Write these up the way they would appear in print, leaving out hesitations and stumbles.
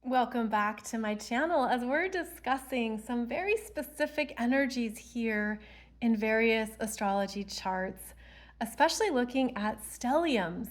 Welcome back to my channel as we're discussing some very specific energies here in various astrology charts, especially looking at stelliums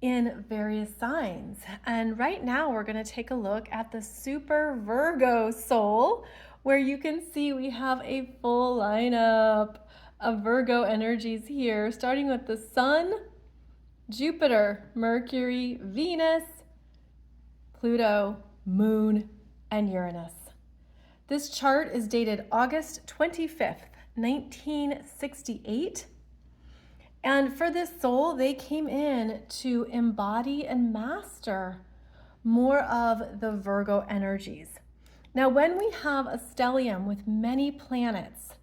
in various signs. And right now we're going to take a look at the Super Virgo soul, where you can see we have a full lineup of Virgo energies here, starting with the Sun, Jupiter, Mercury, Venus, Pluto, Moon, and Uranus. This chart is dated August 25th, 1968. And for this soul, they came in to embody and master more of the Virgo energies. Now, when we have a stellium with many planets,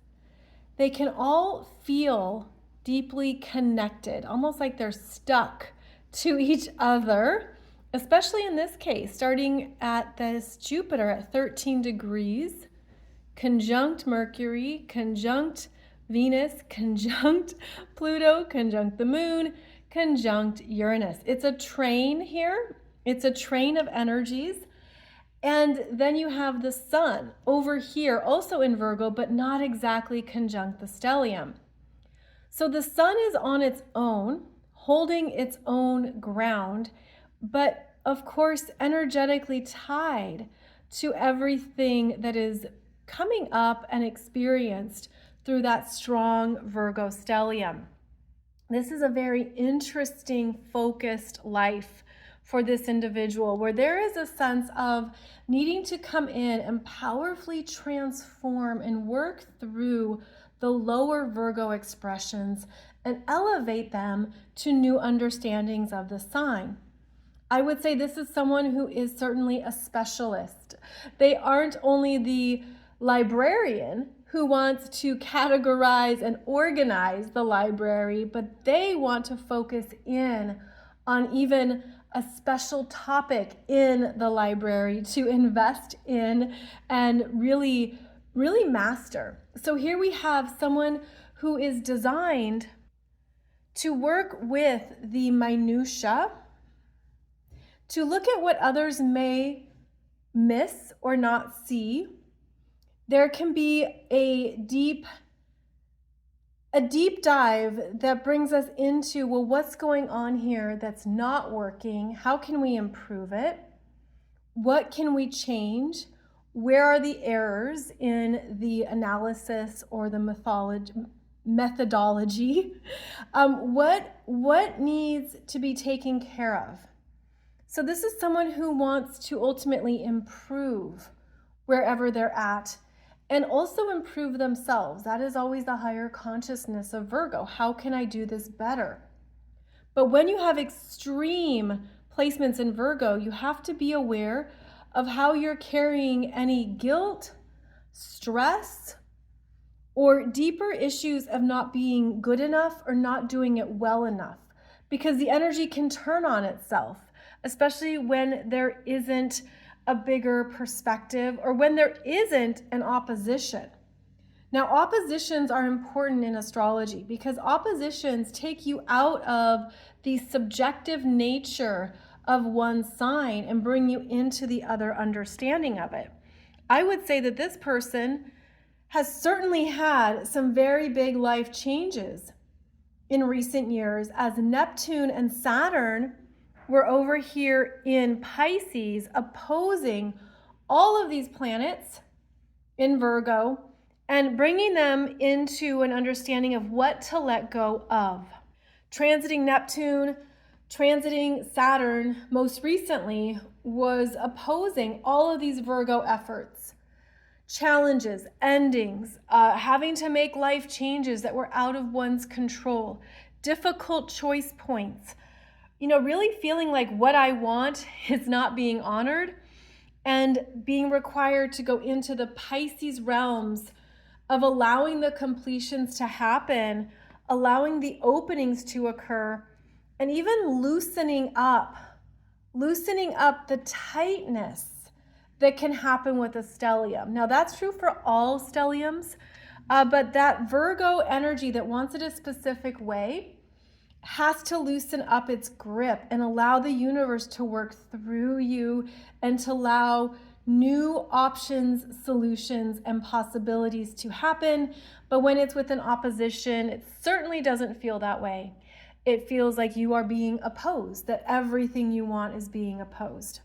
they can all feel deeply connected, almost like they're stuck to each other. Especially in this case, starting at this Jupiter at 13 degrees, conjunct Mercury, conjunct Venus, conjunct Pluto, conjunct the Moon, conjunct Uranus. It's a train here. It's a train of energies. And then you have the Sun over here, also in Virgo, but not exactly conjunct the stellium. So the Sun is on its own, holding its own ground, but of course energetically tied to everything that is coming up and experienced through that strong Virgo stellium. This is a very interesting, focused life for this individual, where there is a sense of needing to come in and powerfully transform and work through the lower Virgo expressions and elevate them to new understandings of the sign. I would say this is someone who is certainly a specialist. They aren't only the librarian who wants to categorize and organize the library, but they want to focus in on even a special topic in the library to invest in and really master. So here we have someone who is designed to work with the minutia, to look at what others may miss or not see. There can be a deep dive that brings us into, well, what's going on here that's not working? How can we improve it? What can we change? Where are the errors in the analysis or the methodology? What needs to be taken care of? So this is someone who wants to ultimately improve wherever they're at and also improve themselves. That is always the higher consciousness of Virgo. How can I do this better? But when you have extreme placements in Virgo, you have to be aware of how you're carrying any guilt, stress, or deeper issues of not being good enough or not doing it well enough, because the energy can turn on itself, especially when there isn't a bigger perspective or when there isn't an opposition. Now, oppositions are important in astrology because oppositions take you out of the subjective nature of one sign and bring you into the other understanding of it. I would say that this person has certainly had some very big life changes in recent years, as Neptune and Saturn were over here in Pisces opposing all of these planets in Virgo and bringing them into an understanding of what to let go of. Transiting Neptune, transiting Saturn most recently was opposing all of these Virgo efforts, challenges, endings, having to make life changes that were out of one's control, difficult choice points, really feeling like what I want is not being honored and being required to go into the Pisces realms of allowing the completions to happen, allowing the openings to occur, and even loosening up the tightness that can happen with a stellium. Now, that's true for all stelliums, but that Virgo energy that wants it a specific way has to loosen up its grip and allow the universe to work through you and to allow new options, solutions, and possibilities to happen. But when it's with an opposition, it certainly doesn't feel that way. It feels like you are being opposed, that everything you want is being opposed.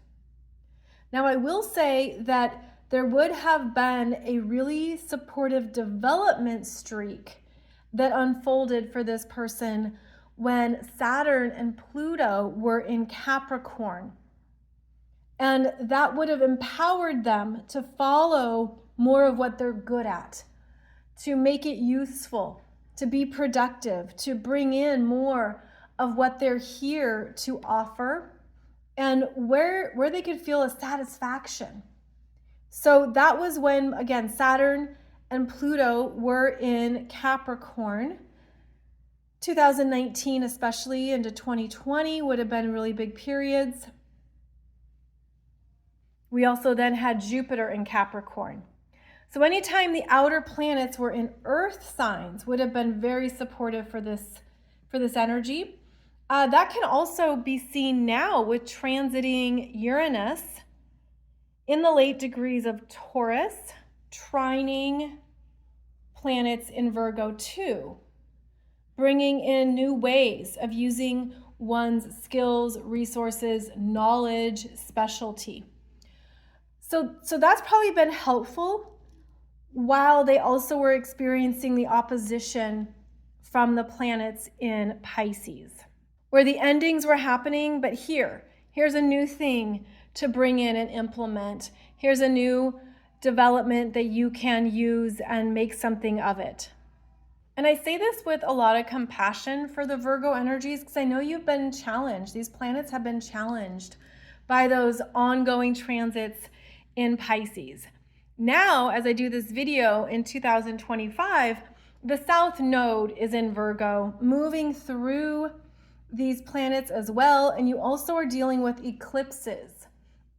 Now, I will say that there would have been a really supportive development streak that unfolded for this person when Saturn and Pluto were in Capricorn. And that would have empowered them to follow more of what they're good at, to make it useful, to be productive, to bring in more of what they're here to offer, and where they could feel a satisfaction. So that was when, again, Saturn and Pluto were in Capricorn. 2019, especially into 2020, would have been really big periods. We also then had Jupiter in Capricorn. So anytime the outer planets were in Earth signs would have been very supportive for this energy. That can also be seen now with transiting Uranus in the late degrees of Taurus, trining planets in Virgo too, bringing in new ways of using one's skills, resources, knowledge, specialty. So that's probably been helpful while they also were experiencing the opposition from the planets in Pisces, where the endings were happening, but here's a new thing to bring in and implement. Here's a new development that you can use and make something of it. And I say this with a lot of compassion for the Virgo energies because I know you've been challenged. These planets have been challenged by those ongoing transits in Pisces. Now, as I do this video in 2025, the South Node is in Virgo, moving through these planets as well. And you also are dealing with eclipses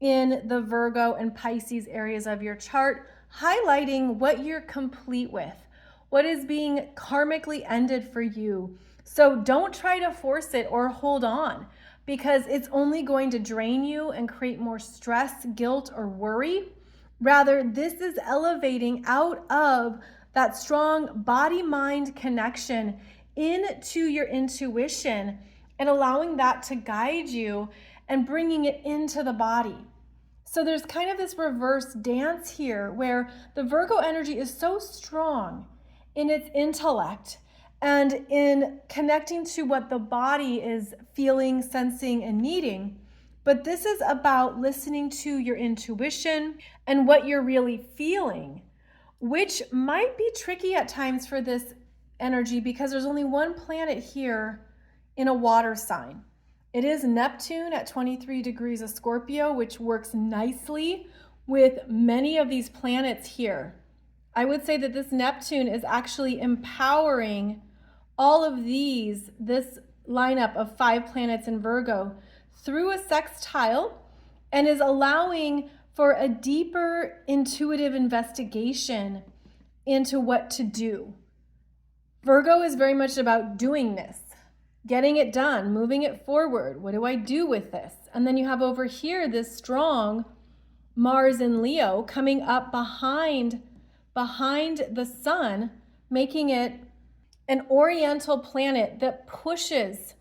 in the Virgo and Pisces areas of your chart, highlighting what you're complete with, what is being karmically ended for you. So don't try to force it or hold on, because it's only going to drain you and create more stress, guilt, or worry. Rather, this is elevating out of that strong body-mind connection into your intuition and allowing that to guide you and bringing it into the body. So there's kind of this reverse dance here where the Virgo energy is so strong in its intellect and in connecting to what the body is feeling, sensing, and needing. But this is about listening to your intuition and what you're really feeling, which might be tricky at times for this energy because there's only one planet here in a water sign. It is Neptune at 23 degrees of Scorpio, which works nicely with many of these planets here. I would say that this Neptune is actually empowering all of this lineup of 5 planets in Virgo through a sextile and is allowing for a deeper intuitive investigation into what to do. Virgo is very much about doing this, getting it done, moving it forward. What do I do with this? And then you have over here this strong Mars in Leo coming up behind the sun, making it an oriental planet that pushes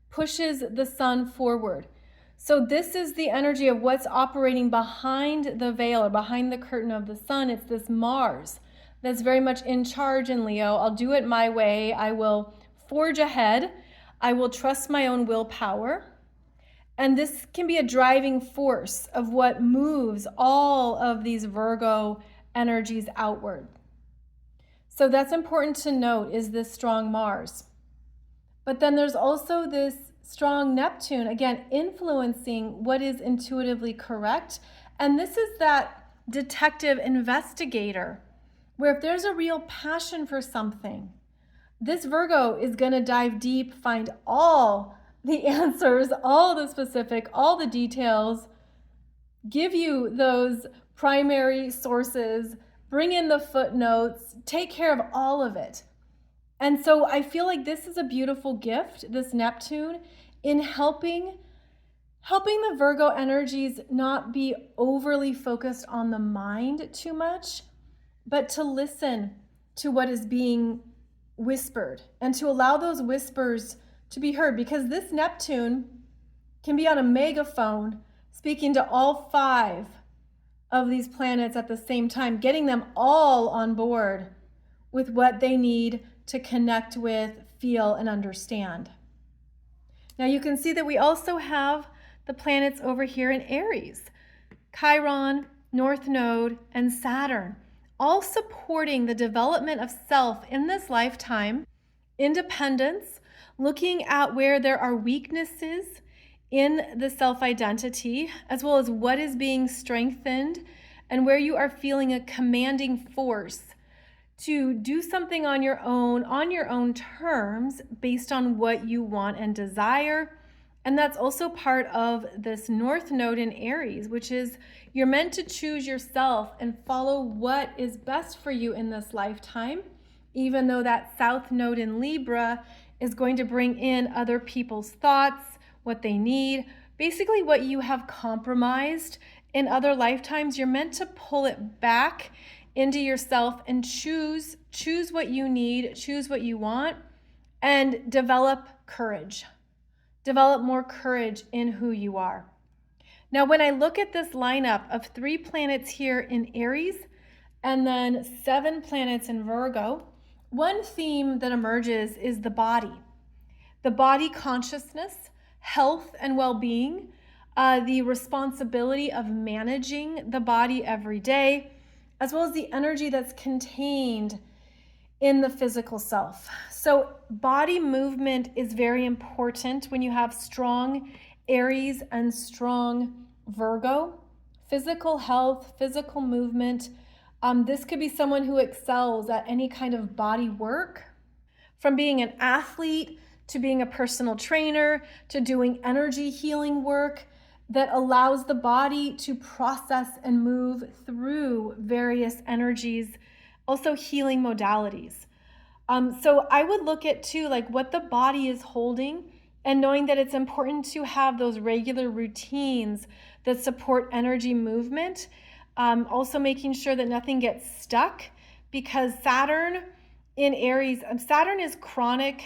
the sun forward. So this is the energy of what's operating behind the veil or behind the curtain of the sun. It's this Mars that's very much in charge in Leo. I'll do it my way. I will forge ahead. I will trust my own willpower. And this can be a driving force of what moves all of these Virgo energies outward. So that's important to note, is this strong Mars. But then there's also this strong Neptune, again, influencing what is intuitively correct. And this is that detective investigator, where if there's a real passion for something, this Virgo is going to dive deep, find all the answers, all the specific, all the details, give you those primary sources, bring in the footnotes, take care of all of it. And so I feel like this is a beautiful gift, this Neptune, in helping the Virgo energies not be overly focused on the mind too much, but to listen to what is being whispered and to allow those whispers to be heard, because this Neptune can be on a megaphone speaking to all 5 of these planets at the same time, getting them all on board with what they need to connect with, feel, and understand. Now you can see that we also have the planets over here in Aries, Chiron, North Node, and Saturn, all supporting the development of self in this lifetime, independence, looking at where there are weaknesses in the self-identity, as well as what is being strengthened and where you are feeling a commanding force to do something on your own terms, based on what you want and desire. And that's also part of this North Node in Aries, which is you're meant to choose yourself and follow what is best for you in this lifetime, even though that South Node in Libra is going to bring in other people's thoughts, what they need, basically what you have compromised in other lifetimes. You're meant to pull it back into yourself and choose what you need, choose what you want, and develop courage. Develop more courage in who you are. Now, when I look at this lineup of 3 planets here in Aries and then 7 planets in Virgo, one theme that emerges is the body consciousness, health and well-being, the responsibility of managing the body every day, as well as the energy that's contained in the physical self. So body movement is very important when you have strong Aries and strong Virgo. Physical health, physical movement. This could be someone who excels at any kind of body work, from being an athlete to being a personal trainer to doing energy healing work that allows the body to process and move through various energies, also healing modalities. So I would look at too, like what the body is holding, and knowing that it's important to have those regular routines that support energy movement. Also making sure that nothing gets stuck, because Saturn in Aries, Saturn is chronic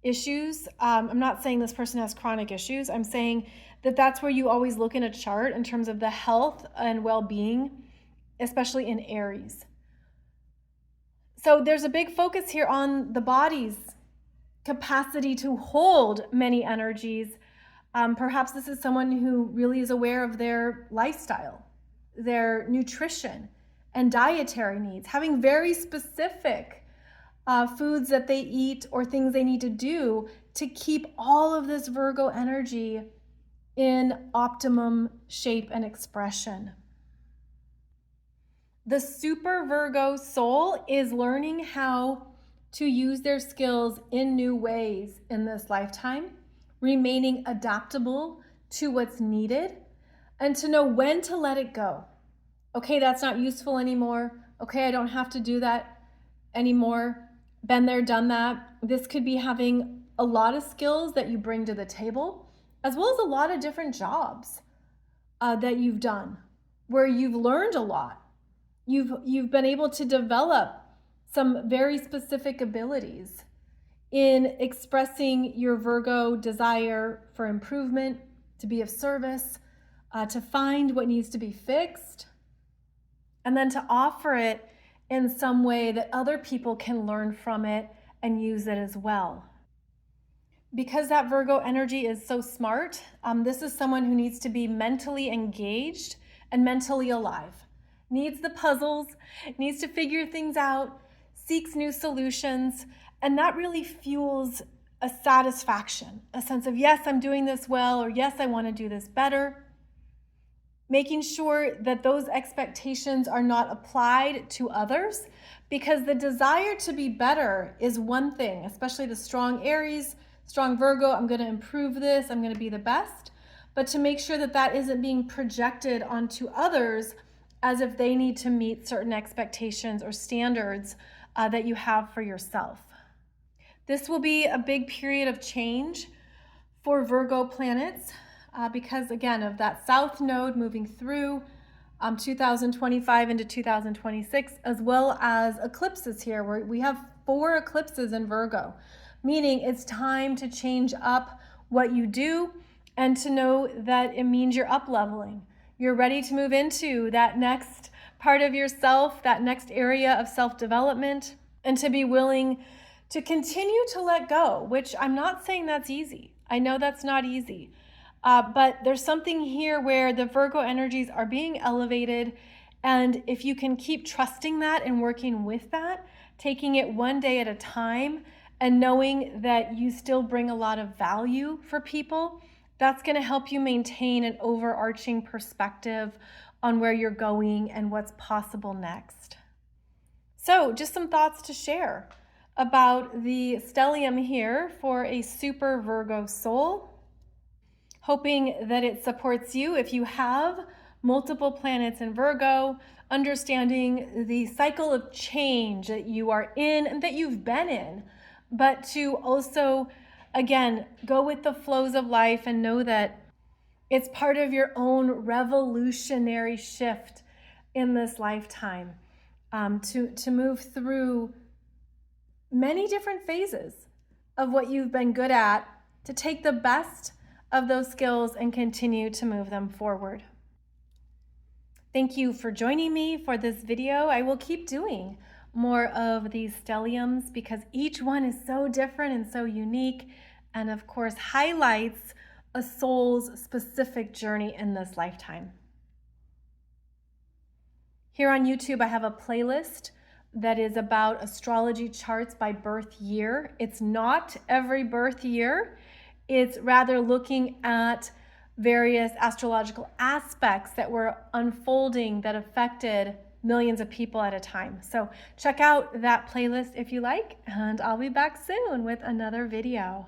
issues. I'm not saying this person has chronic issues. I'm saying that that's where you always look in a chart in terms of the health and well-being, especially in Aries. So there's a big focus here on the body's capacity to hold many energies. Perhaps this is someone who really is aware of their lifestyle, their nutrition and dietary needs, having very specific foods that they eat or things they need to do to keep all of this Virgo energy in optimum shape and expression. The super Virgo soul is learning how to use their skills in new ways in this lifetime, remaining adaptable to what's needed, and to know when to let it go. Okay, that's not useful anymore. Okay, I don't have to do that anymore. Been there, done that. This could be having a lot of skills that you bring to the table, as well as a lot of different jobs that you've done, where you've learned a lot. You've been able to develop some very specific abilities in expressing your Virgo desire for improvement, to be of service, to find what needs to be fixed, and then to offer it in some way that other people can learn from it and use it as well. Because that Virgo energy is so smart, this is someone who needs to be mentally engaged and mentally alive. Needs the puzzles, needs to figure things out, seeks new solutions, and that really fuels a satisfaction, a sense of, yes, I'm doing this well, or yes, I want to do this better. Making sure that those expectations are not applied to others, because the desire to be better is one thing, especially the strong Aries, strong Virgo, I'm going to improve this, I'm going to be the best, but to make sure that that isn't being projected onto others as if they need to meet certain expectations or standards that you have for yourself. This will be a big period of change for Virgo planets because, again, of that South Node moving through 2025 into 2026, as well as eclipses here, where we have 4 eclipses in Virgo, meaning it's time to change up what you do and to know that it means you're up leveling. You're ready to move into that next part of yourself, that next area of self-development, and to be willing to continue to let go, which I'm not saying that's easy. I know that's not easy. But there's something here where the Virgo energies are being elevated. And if you can keep trusting that and working with that, taking it one day at a time and knowing that you still bring a lot of value for people, that's going to help you maintain an overarching perspective on where you're going and what's possible next. So just some thoughts to share about the stellium here for a super Virgo soul. Hoping that it supports you if you have multiple planets in Virgo, understanding the cycle of change that you are in and that you've been in, but to also, again, go with the flows of life and know that it's part of your own revolutionary shift in this lifetime to move through many different phases of what you've been good at, to take the best of those skills and continue to move them forward. Thank you for joining me for this video. I will keep doing more of these stelliums because each one is so different and so unique, and of course highlights a soul's specific journey in this lifetime. Here on YouTube, I have a playlist that is about astrology charts by birth year. It's not every birth year. It's rather looking at various astrological aspects that were unfolding that affected millions of people at a time. So check out that playlist if you like, and I'll be back soon with another video.